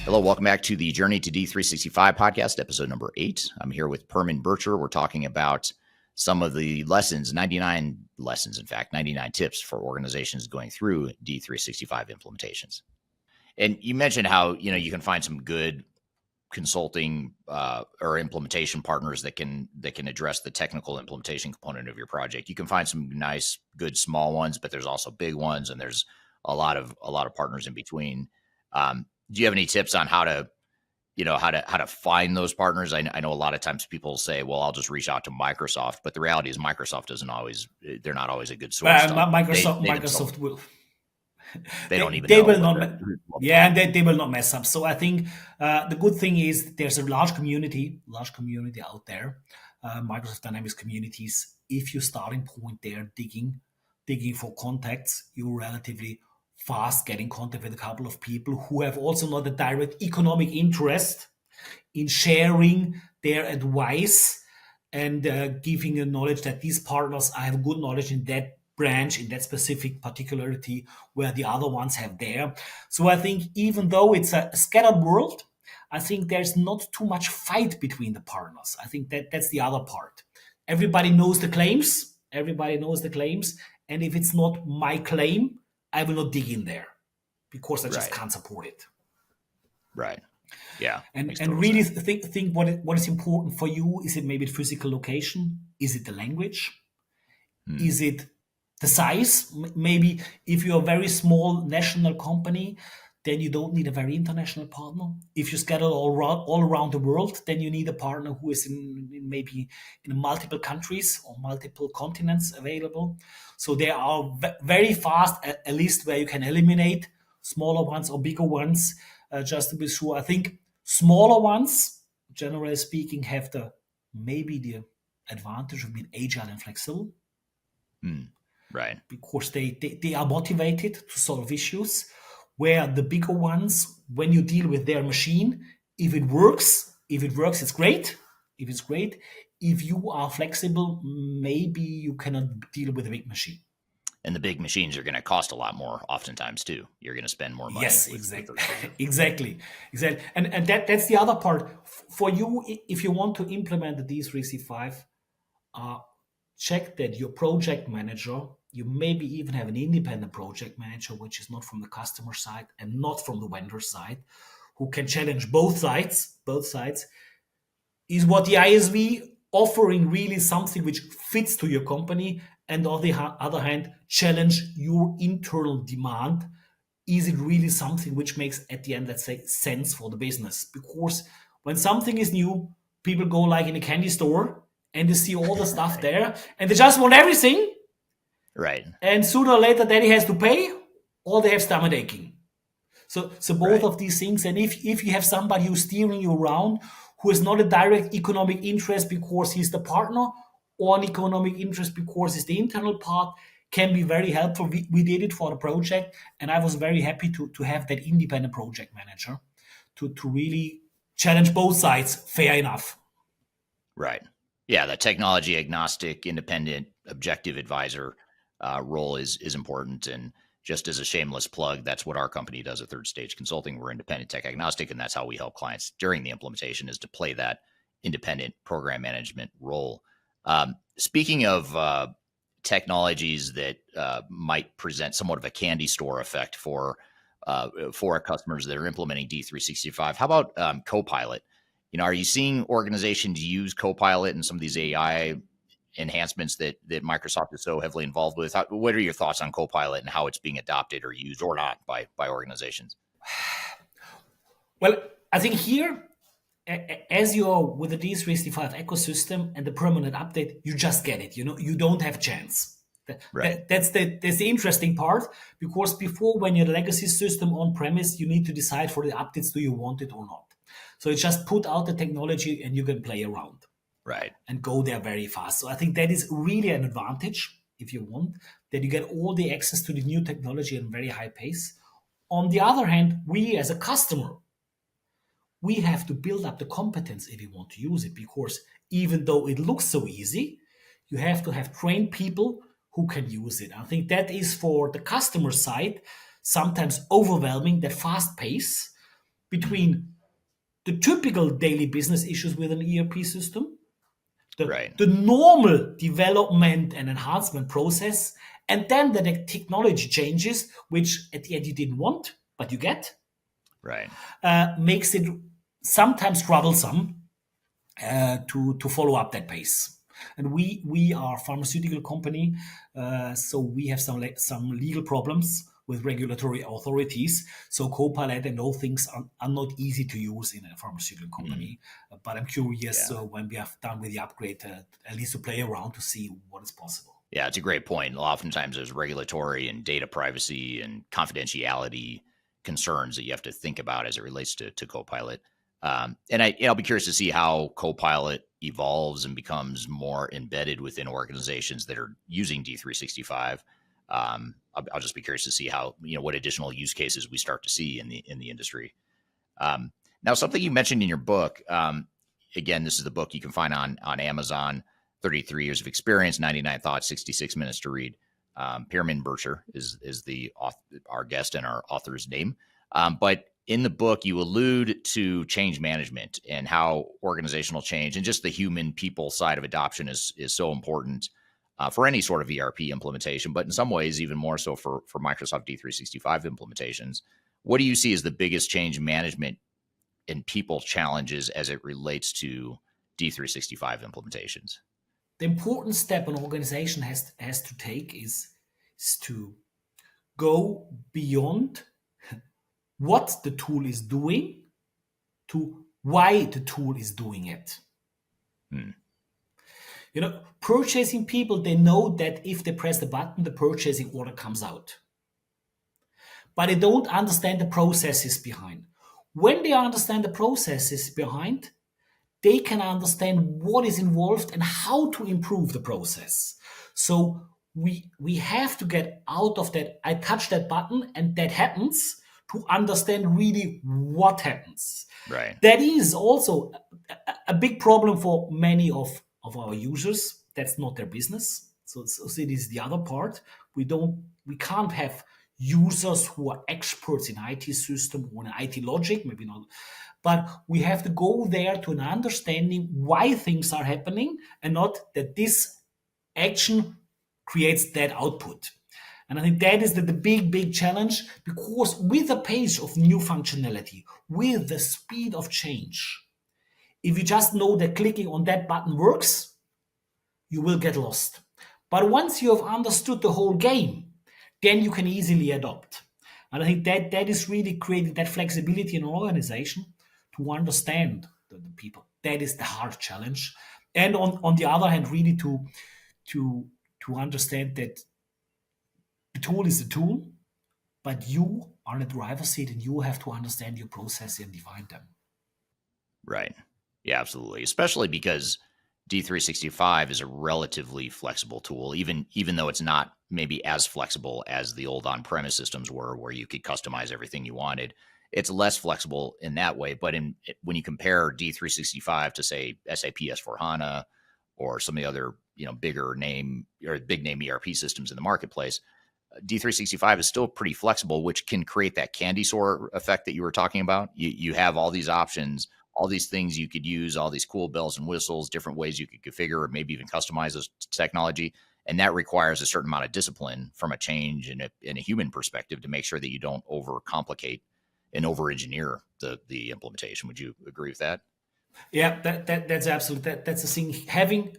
Hello, welcome back to the Journey to D365 podcast, episode number 8. I'm here with Pirmin Bircher. We're talking about some of the lessons, 99 lessons, in fact, 99 tips for organizations going through D365 implementations. And you mentioned how, you can find some good consulting or implementation partners that can address the technical implementation component of your project. You can find some nice, good small ones, but there's also big ones, and there's a lot of partners in between. Do you have any tips on how to find those partners? I know a lot of times people say, well, I'll just reach out to Microsoft, but the reality is Microsoft they're not always a good source. Microsoft will. They don't even. They know will not. And they will not mess up. So I think the good thing is there's a large community out there, Microsoft Dynamics communities. If you starting point there, digging for contacts, you're relatively fast get in contact with a couple of people who have also not a direct economic interest in sharing their advice and giving a knowledge that these partners have good knowledge in that branch, in that specific particularity where the other ones have there. So I think even though it's a scattered world, I think there's not too much fight between the partners. I think that's the other part. Everybody knows the claims. And if it's not my claim, I will not dig in there because I just can't support it. Right. Yeah. And really think what is important for you. Is it maybe the physical location? Is it the language? Is it The size, maybe if you're a very small national company, then you don't need a very international partner. If you scatter all around the world, then you need a partner who is maybe in multiple countries or multiple continents available. So there are very fast a list where you can eliminate smaller ones or bigger ones, just to be sure. I think smaller ones, generally speaking, have maybe the advantage of being agile and flexible. Right. Because they are motivated to solve issues, where the bigger ones, when you deal with their machine, if it works, it's great. If it's great, if you are flexible, maybe you cannot deal with a big machine. And the big machines are going to cost a lot more oftentimes too. You're going to spend more money. Yes, exactly. And that's the other part. For you, if you want to implement the D365, check that your project manager, you maybe even have an independent project manager, which is not from the customer side and not from the vendor side, who can challenge both sides. Is what the ISV offering really something which fits to your company? And on the other hand, challenge your internal demand. Is it really something which makes, at the end, let's say, sense for the business? Because when something is new, people go like in a candy store and they see all the stuff there and they just want everything. Right. And sooner or later, daddy has to pay, or they have stomach aching. So both of these things. And if you have somebody who's steering you around, who is not a direct economic interest because he's the partner, or an economic interest because it's the internal part, can be very helpful. We did it for the project, and I was very happy to have that independent project manager to really challenge both sides. Fair enough. Right. Yeah, the technology agnostic, independent, objective advisor role is important. And just as a shameless plug, that's what our company does at Third Stage Consulting. We're independent tech agnostic, and that's how we help clients during the implementation, is to play that independent program management role. Speaking of technologies that might present somewhat of a candy store effect for our customers that are implementing D365, how about Copilot? Are you seeing organizations use Copilot and some of these AI enhancements that Microsoft is so heavily involved with? What are your thoughts on Copilot and how it's being adopted or used or not by organizations? Well, I think here, as you're with the D365 ecosystem and the permanent update, you just get it. You don't have a chance. Right. That's the interesting part, because before, when you're a legacy system on premise, you need to decide for the updates, do you want it or not? So you just put out the technology and you can play around. Right. And go there very fast. So I think that is really an advantage, if you want, that you get all the access to the new technology at a very high pace. On the other hand, we as a customer, we have to build up the competence if you want to use it, because even though it looks so easy, you have to have trained people who can use it. I think that is, for the customer side, sometimes overwhelming, that fast pace between the typical daily business issues with an ERP system, the normal development and enhancement process, and then the technology changes, which at the end you didn't want, but you get. Right. Makes it sometimes troublesome to follow up that pace. And we are a pharmaceutical company, so we have some legal problems with regulatory authorities. So Copilot and all things are not easy to use in a pharmaceutical company. But I'm curious when we have done with the upgrade, at least to play around to see what is possible. Yeah, it's a great point. Oftentimes there's regulatory and data privacy and confidentiality concerns that you have to think about as it relates to Copilot. And I'll be curious to see how Copilot evolves and becomes more embedded within organizations that are using D365. I'll just be curious to see how, what additional use cases we start to see in the industry. Now, something you mentioned in your book, again, this is the book you can find on Amazon, 33 Years of Experience, 99 Thoughts, 66 Minutes to Read. Pirmin Bircher is our guest and our author's name. But in the book, you allude to change management and how organizational change and just the human people side of adoption is so important for any sort of ERP implementation, but in some ways even more so for Microsoft D365 implementations. What do you see as the biggest change management and people challenges as it relates to D365 implementations? The important step an organization has to take is is to go beyond what the tool is doing to why the tool is doing it. You know, purchasing people, they know that if they press the button, the purchasing order comes out. But they don't understand the processes behind. When they understand the processes behind, they can understand what is involved and how to improve the process. So we have to get out of that, I touch that button and that happens, to understand really what happens. Right. That is also a big problem for many of our users. That's not their business. So it is the other part. We can't have users who are experts in IT system or in IT logic, maybe not. But we have to go there to an understanding why things are happening and not that this action creates that output. And I think that is the big challenge, because with the pace of new functionality, with the speed of change, if you just know that clicking on that button works, you will get lost. But once you have understood the whole game, then you can easily adopt. And I think that is really creating that flexibility in an organization to understand the people. That is the hard challenge. And on the other hand, really to understand that the tool is a tool, but you are in the driver's seat and you have to understand your process and define them. Right. Yeah, absolutely. Especially because D365 is a relatively flexible tool, even though it's not maybe as flexible as the old on-premise systems were, where you could customize everything you wanted. It's less flexible in that way. But when you compare D365 to, say, SAP S/4HANA or some of the other bigger name or big name ERP systems in the marketplace, D365 is still pretty flexible, which can create that candy store effect that you were talking about. You have all these options, all these things you could use, all these cool bells and whistles, different ways you could configure or maybe even customize this technology. And that requires a certain amount of discipline from a change and a human perspective to make sure that you don't overcomplicate and over-engineer the implementation. Would you agree with that? Yeah, that's absolutely, that's the thing. Having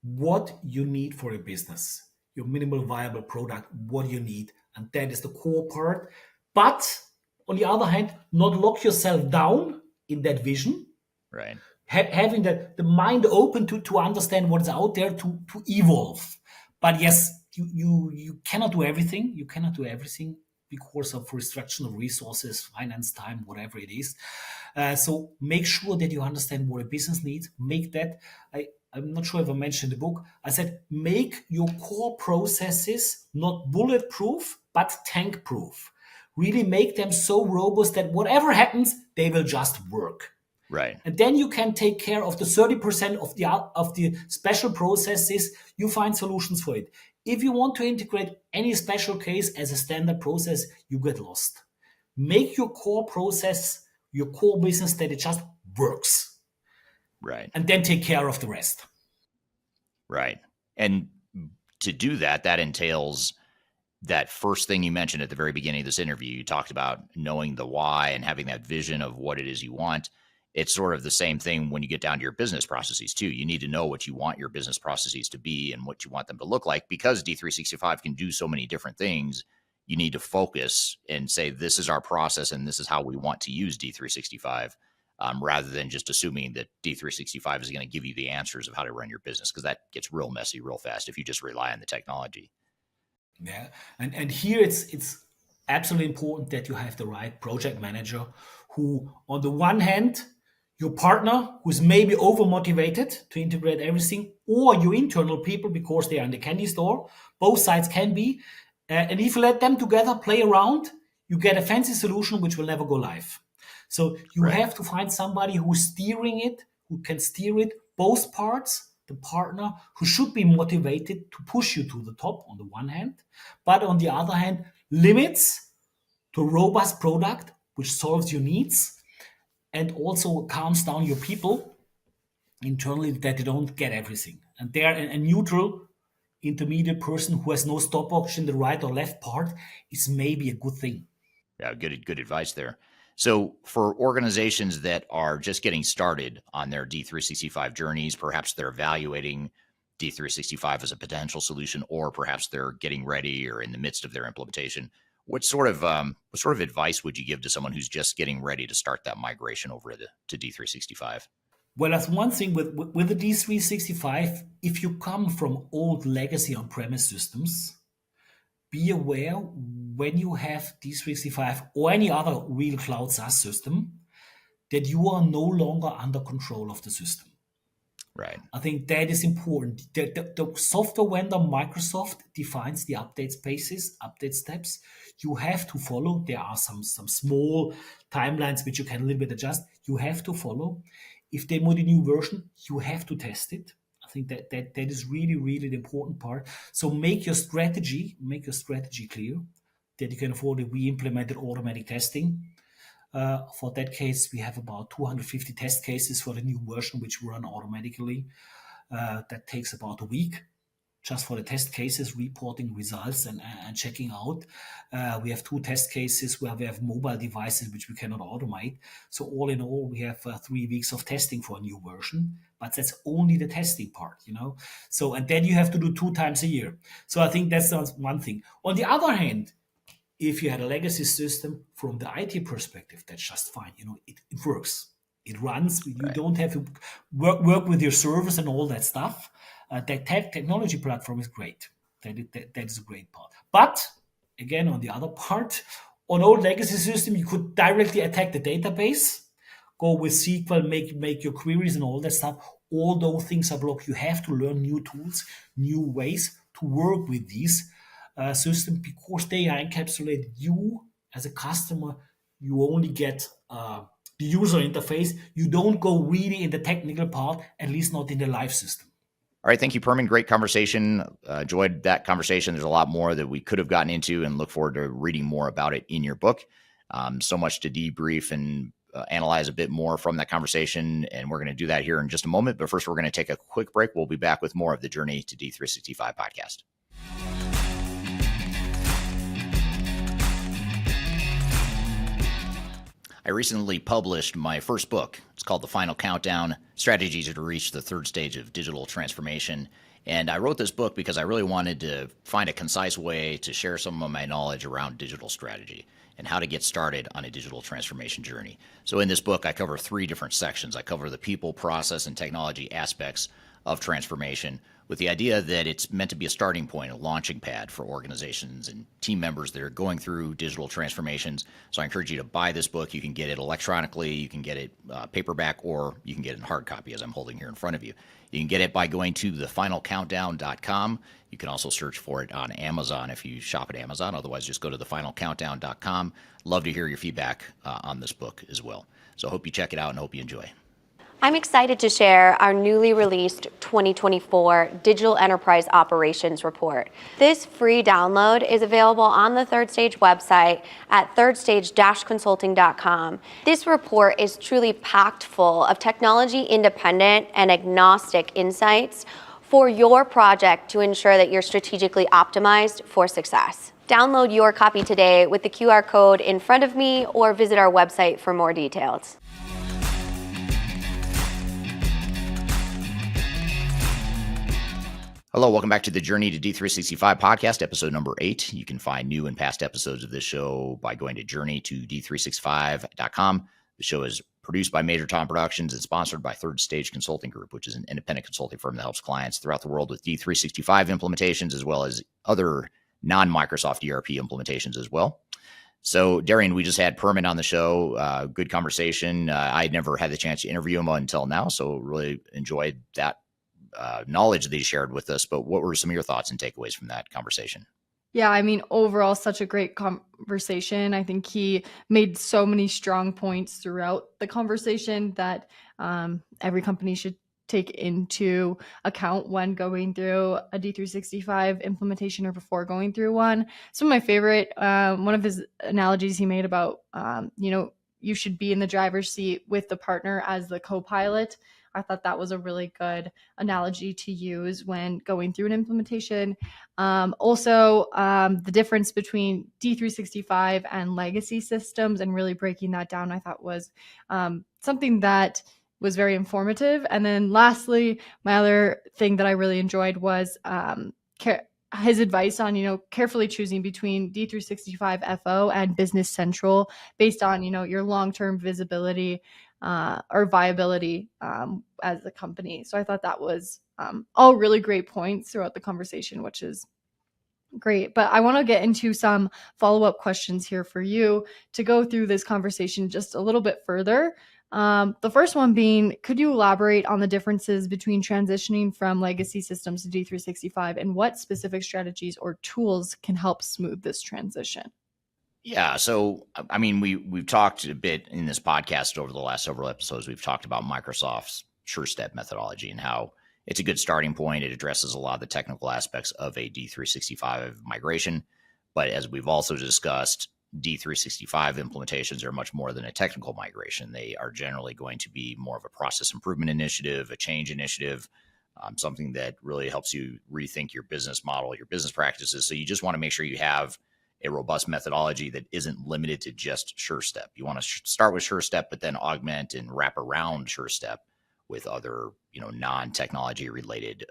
what you need for your business, your minimal viable product, what you need, and that is the core part. But on the other hand, not lock yourself down in that vision. Right. Having the mind open to understand what is out there, to evolve. But yes, you cannot do everything. You cannot do everything because of restriction of resources, finance, time, whatever it is. So make sure that you understand what a business needs. Make that, I'm not sure if I mentioned the book. I said, make your core processes not bulletproof, but tank proof. Really make them so robust that whatever happens, they will just work. Right. And then you can take care of the 30% of the special processes. You find solutions for it. If you want to integrate any special case as a standard process, you get lost. Make your core process, your core business, that it just works. Right. And then take care of the rest. Right. And to do that entails that first thing you mentioned at the very beginning of this interview. You talked about knowing the why and having that vision of what it is you want. It's sort of the same thing when you get down to your business processes too. You need to know what you want your business processes to be and what you want them to look like, because D365 can do so many different things. You need to focus and say, this is our process and this is how we want to use D365, rather than just assuming that D365 is going to give you the answers of how to run your business, because that gets real messy real fast if you just rely on the technology. Yeah. And here it's absolutely important that you have the right project manager who, on the one hand, your partner who's maybe over-motivated to integrate everything, or your internal people because they are in the candy store. Both sides can be. And if you let them together play around, you get a fancy solution which will never go live. So you have to find somebody who's steering it, who can steer it, both parts, the partner who should be motivated to push you to the top on the one hand, but on the other hand, limits to a robust product which solves your needs and also calms down your people internally that they don't get everything. And they're a neutral intermediate person who has no stopwatch in the right or left part is maybe a good thing. Yeah, good advice there. So for organizations that are just getting started on their D365 journeys, perhaps they're evaluating D365 as a potential solution, or perhaps they're getting ready or in the midst of their implementation. What sort of advice would you give to someone who's just getting ready to start that migration over to D365? Well, that's one thing with the D365. If you come from old legacy on-premise systems, be aware when you have D365 or any other real cloud SaaS system that you are no longer under control of the system. Right. I think that is important. The software vendor Microsoft defines the update spaces, update steps. You have to follow. There are some small timelines which you can a little bit adjust. You have to follow. If they move a new version, you have to test it. I think that is really, really the important part. So make your strategy clear that you can afford it. We implemented automatic testing. For that case, we have about 250 test cases for the new version, which run automatically. That takes about a week just for the test cases, reporting results and checking out. We have 2 test cases where we have mobile devices which we cannot automate. So all in all, we have 3 weeks of testing for a new version, but that's only the testing part, So, and then you have to do 2 times a year. So I think that's one thing. On the other hand, if you had a legacy system from the IT perspective, that's just fine. It works. It runs. You don't have to work with your servers and all that stuff. That technology platform is great. That is a great part. But again, on the other part, on old legacy system, you could directly attack the database, go with SQL, make your queries and all that stuff. All those things are blocked. You have to learn new tools, new ways to work with these systems because they are encapsulated. You as a customer, you only get the user interface. You don't go really in the technical part, at least not in the live system. All right. Thank you, Pirmin. Great conversation. Enjoyed that conversation. There's a lot more that we could have gotten into and look forward to reading more about it in your book. So much to debrief and analyze a bit more from that conversation. And we're going to do that here in just a moment. But first, we're going to take a quick break. We'll be back with more of the Journey to D365 podcast. I recently published my first book. It's called The Final Countdown, Strategies to Reach the Third Stage of Digital Transformation. And I wrote this book because I really wanted to find a concise way to share some of my knowledge around digital strategy and how to get started on a digital transformation journey. So in this book, I cover 3 different sections. I cover the people, process, and technology aspects of transformation, with the idea that it's meant to be a starting point, a launching pad for organizations and team members that are going through digital transformations. So I encourage you to buy this book. You can get it electronically, you can get it paperback, or you can get it in hard copy as I'm holding here in front of you. You can get it by going to thefinalcountdown.com. You can also search for it on Amazon if you shop at Amazon. Otherwise, just go to thefinalcountdown.com. Love to hear your feedback on this book as well. So I hope you check it out and hope you enjoy. I'm excited to share our newly released 2024 Digital Enterprise Operations Report. This free download is available on the Third Stage website at thirdstage-consulting.com. This report is truly packed full of technology-independent and agnostic insights for your project to ensure that you're strategically optimized for success. Download your copy today with the QR code in front of me or visit our website for more details. Hello, welcome back to the Journey to D365 podcast, episode number 8. You can find new and past episodes of this show by going to journey2d365.com. The show is produced by Major Tom Productions and sponsored by Third Stage Consulting Group, which is an independent consulting firm that helps clients throughout the world with D365 implementations, as well as other non-Microsoft ERP implementations as well. So, Darian, we just had Pirmin on the show. Good conversation. I had never had the chance to interview him until now, so really enjoyed that knowledge that he shared with us. But what were some of your thoughts and takeaways from that conversation? Yeah, I mean, overall, such a great conversation. I think he made so many strong points throughout the conversation that every company should take into account when going through a D365 implementation or before going through one. Some of my favorite, one of his analogies he made about, you should be in the driver's seat with the partner as the co-pilot. I thought that was a really good analogy to use when going through an implementation. Also, the difference between D365 and legacy systems and really breaking that down, I thought was something that was very informative. And then lastly, my other thing that I really enjoyed was his advice on, carefully choosing between D365 FO and Business Central based on, your long-term visibility or viability as a company. So I thought that was all really great points throughout the conversation, which is great. But I want to get into some follow-up questions here for you to go through this conversation just a little bit further. The first one being, could you elaborate on the differences between transitioning from legacy systems to D365 and what specific strategies or tools can help smooth this transition? Yeah. So, I mean, we've talked a bit in this podcast over the last several episodes. We've talked about Microsoft's SureStep methodology and how it's a good starting point. It addresses a lot of the technical aspects of a D365 migration. But as we've also discussed, D365 implementations are much more than a technical migration. They are generally going to be more of a process improvement initiative, a change initiative, something that really helps you rethink your business model, your business practices. So you just want to make sure you have a robust methodology that isn't limited to just SureStep. You want to start with SureStep, but then augment and wrap around SureStep with other, non-technology related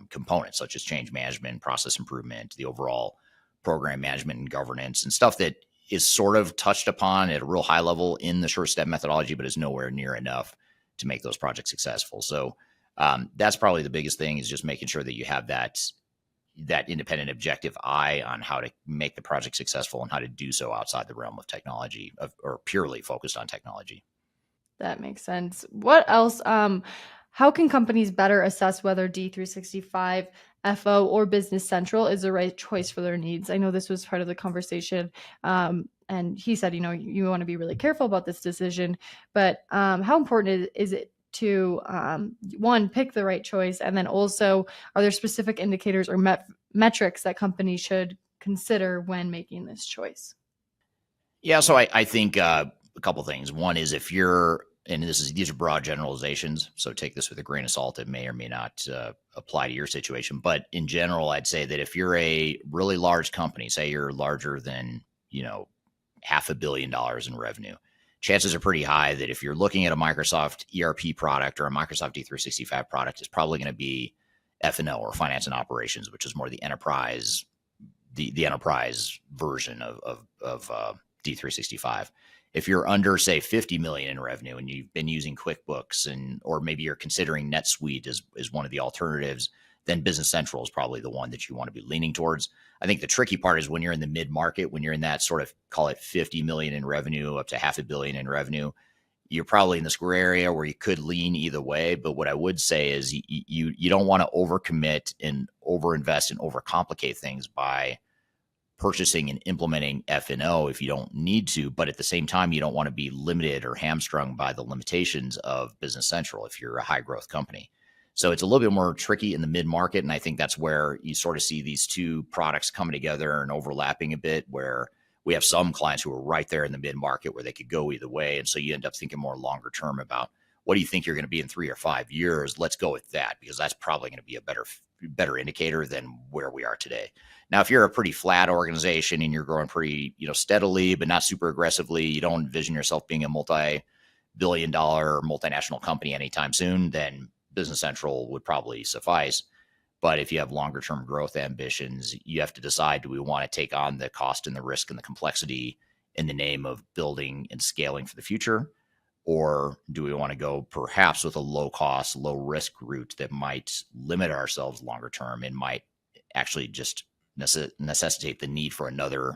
components such as change management, process improvement, the overall program management and governance, and stuff that is sort of touched upon at a real high level in the SureStep methodology, but is nowhere near enough to make those projects successful. So that's probably the biggest thing, is just making sure that you have that independent objective eye on how to make the project successful and how to do so outside the realm of technology or purely focused on technology. That makes sense. What else? How can companies better assess whether D365 FO or Business Central is the right choice for their needs? I know this was part of the conversation. And he said, you want to be really careful about this decision, but how important is it to, one, pick the right choice? And then also, are there specific indicators or metrics that companies should consider when making this choice? Yeah, so I think a couple things. One is, if you're, and these are broad generalizations, so take this with a grain of salt. It may or may not apply to your situation. But in general, I'd say that if you're a really large company, say you're larger than, $500 million in revenue, chances are pretty high that if you're looking at a Microsoft ERP product or a Microsoft D365 product, it's probably going to be F&O, or finance and operations, which is more the enterprise, the enterprise version of D365. If you're under, say, 50 million in revenue and you've been using QuickBooks, or maybe you're considering NetSuite as one of the alternatives, then Business Central is probably the one that you want to be leaning towards. I think the tricky part is when you're in the mid-market, when you're in that sort of, call it 50 million in revenue up to $500 million in revenue, you're probably in this gray area where you could lean either way. But what I would say is you don't want to overcommit and overinvest and overcomplicate things by purchasing and implementing F&O if you don't need to, but at the same time, you don't want to be limited or hamstrung by the limitations of Business Central if you're a high growth company. So it's a little bit more tricky in the mid-market, and I think that's where you sort of see these two products coming together and overlapping a bit, where we have some clients who are right there in the mid-market where they could go either way, and so you end up thinking more longer term about, what do you think you're going to be in 3 or 5 years? Let's go with that, because that's probably going to be a better indicator than where we are today. Now, if you're a pretty flat organization and you're growing pretty, steadily, but not super aggressively, you don't envision yourself being a multi-billion-dollar multinational company anytime soon, then Business Central would probably suffice. But if you have longer-term growth ambitions, you have to decide, do we want to take on the cost and the risk and the complexity in the name of building and scaling for the future? Or do we want to go perhaps with a low-cost, low-risk route that might limit ourselves longer term and might actually just necessitate the need for another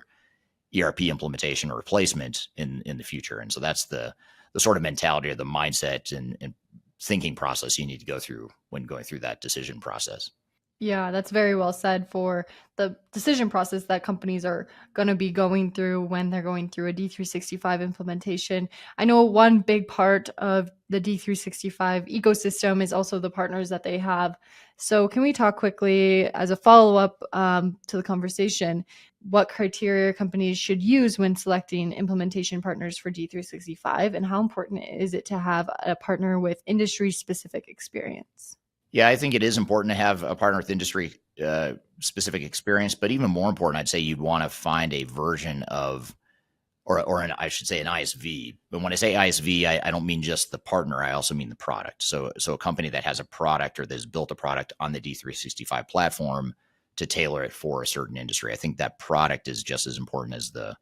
ERP implementation or replacement in the future? And so that's the sort of mentality or the mindset and thinking process you need to go through when going through that decision process. Yeah, that's very well said for the decision process that companies are going to be going through when they're going through a D365 implementation. I know one big part of the D365 ecosystem is also the partners that they have. So can we talk quickly as a follow-up to the conversation, what criteria companies should use when selecting implementation partners for D365, and how important is it to have a partner with industry-specific experience? Yeah, I think it is important to have a partner with industry specific experience, but even more important, I'd say you'd want to find a version of I should say an ISV. But when I say ISV, I don't mean just the partner. I also mean the product. So a company that has a product or that's built a product on the D365 platform to tailor it for a certain industry. I think that product is just as important as the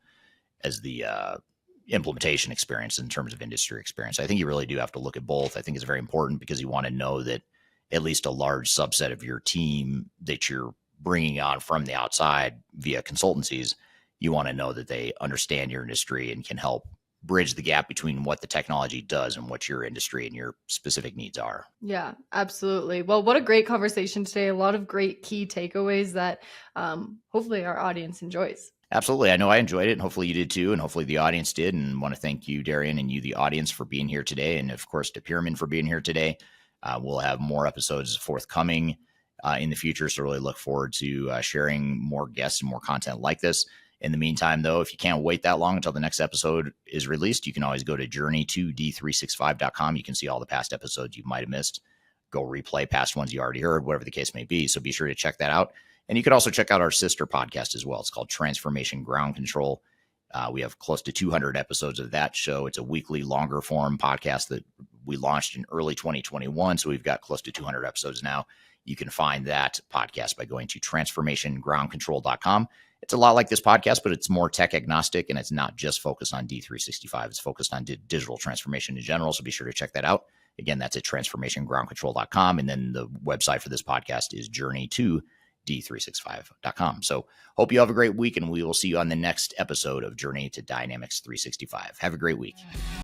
implementation experience in terms of industry experience. I think you really do have to look at both. I think it's very important because you want to know that at least a large subset of your team that you're bringing on from the outside via consultancies, you want to know that they understand your industry and can help bridge the gap between what the technology does and what your industry and your specific needs are. Yeah, absolutely. Well, what a great conversation today. A lot of great key takeaways that hopefully our audience enjoys. Absolutely. I know I enjoyed it, and hopefully you did too, and hopefully the audience did. And want to thank you, Darian, and you, the audience, for being here today. And of course, to Pirmin for being here today. We'll have more episodes forthcoming in the future. So really look forward to sharing more guests and more content like this. In the meantime, though, if you can't wait that long until the next episode is released, you can always go to journey2d365.com. You can see all the past episodes you might have missed. Go replay past ones you already heard, whatever the case may be. So be sure to check that out. And you could also check out our sister podcast as well. It's called Transformation Ground Control. We have close to 200 episodes of that show. It's a weekly longer form podcast that we launched in early 2021. So we've got close to 200 episodes now. You can find that podcast by going to transformationgroundcontrol.com. It's a lot like this podcast, but it's more tech agnostic, and it's not just focused on D365. It's focused on digital transformation in general. So be sure to check that out. Again, that's at transformationgroundcontrol.com. And then the website for this podcast is journey2d365.com. So hope you have a great week, and we will see you on the next episode of Journey to Dynamics 365. Have a great week.